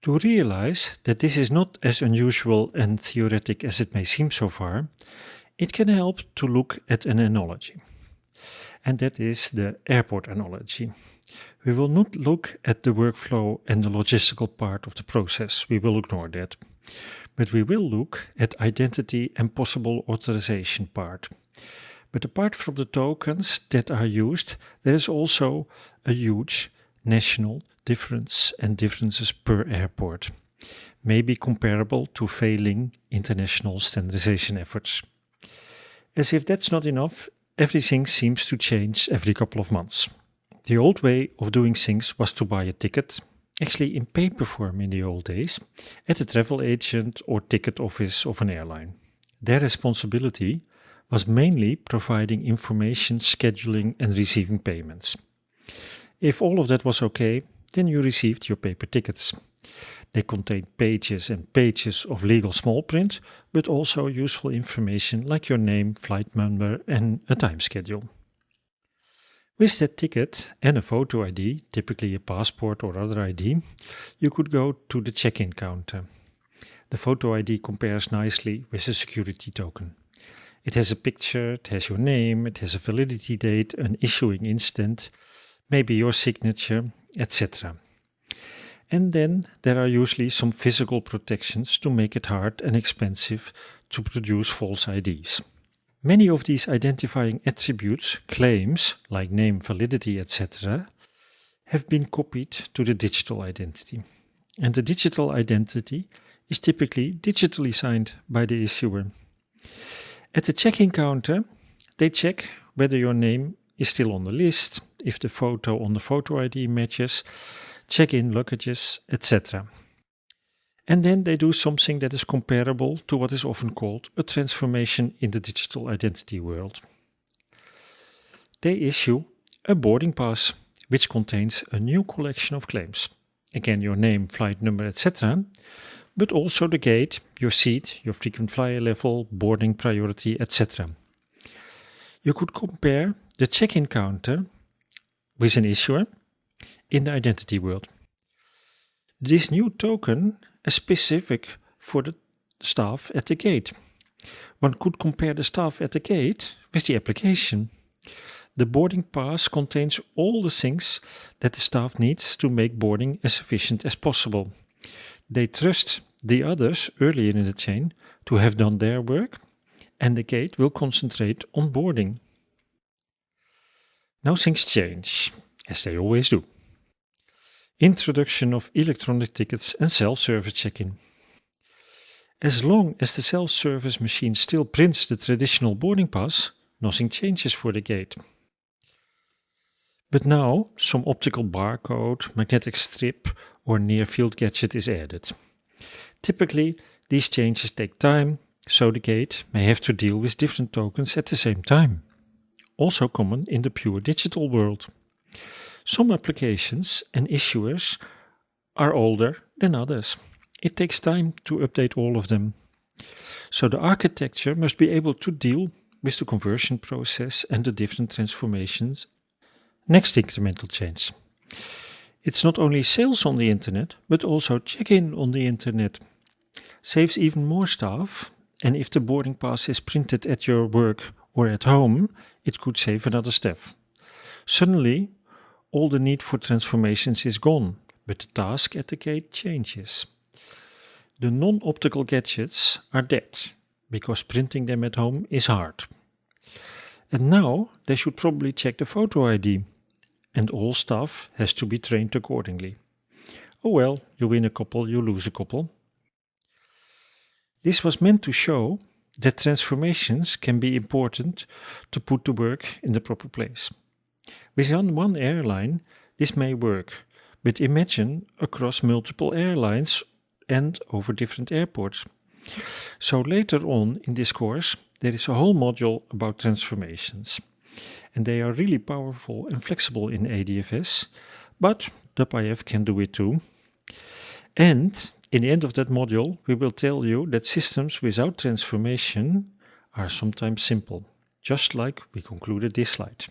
To realize that this is not as unusual and theoretic as it may seem so far, it can help to look at an analogy. And that is the airport analogy. We will not look at the workflow and the logistical part of the process, we will ignore that. But we will look at identity and possible authorization part. But apart from the tokens that are used, there is also a huge national difference and differences per airport, maybe comparable to failing international standardization efforts. As if that's not enough, everything seems to change every couple of months. The old way of doing things was to buy a ticket, actually in paper form in the old days, at a travel agent or ticket office of an airline. Their responsibility was mainly providing information, scheduling and receiving payments. If all of that was okay, then you received your paper tickets. They contained pages and pages of legal small print, but also useful information like your name, flight number and a time schedule. With that ticket and a photo ID, typically a passport or other ID, you could go to the check-in counter. The photo ID compares nicely with a security token. It has a picture, it has your name, it has a validity date, an issuing instant, maybe your signature, etc. And then there are usually some physical protections to make it hard and expensive to produce false IDs. Many of these identifying attributes, claims like name, validity, etc., have been copied to the digital identity. And the digital identity is typically digitally signed by the issuer. At the check-in counter, they check whether your name is still on the list, if the photo on the photo ID matches, check-in luggages, etc. And then they do something that is comparable to what is often called a transformation in the digital identity world. They issue a boarding pass, which contains a new collection of claims. Again, your name, flight number, etc., but also the gate, your seat, your frequent flyer level, boarding priority, etc. You could compare the check-in counter with an issuer in the identity world. This new token is specific for the staff at the gate. One could compare the staff at the gate with the application. The boarding pass contains all the things that the staff needs to make boarding as efficient as possible. They trust the others earlier in the chain to have done their work, and the gate will concentrate on boarding. Now things change, as they always do. Introduction of electronic tickets and self-service check-in. As long as the self-service machine still prints the traditional boarding pass, nothing changes for the gate. But now some optical barcode, magnetic strip or near-field gadget is added. Typically these changes take time, so the gate may have to deal with different tokens at the same time. Also common in the pure digital world. Some applications and issuers are older than others. It takes time to update all of them. So the architecture must be able to deal with the conversion process and the different transformations. Next incremental change. It's not only sales on the internet, but also check-in on the internet. Saves even more staff, and if the boarding pass is printed at your work or at home, it could save another staff. Suddenly, all the need for transformations is gone, but the task at the gate changes. The non-optical gadgets are dead, because printing them at home is hard. And now they should probably check the photo ID, and all staff has to be trained accordingly. Oh well, you win a couple, you lose a couple. This was meant to show that transformations can be important to put the work in the proper place. Within one airline, this may work, but imagine across multiple airlines and over different airports. So later on in this course, there is a whole module about transformations. And they are really powerful and flexible in ADFS, but WebIF can do it too. And in the end of that module, we will tell you that systems without transformation are sometimes simple, just like we concluded this slide.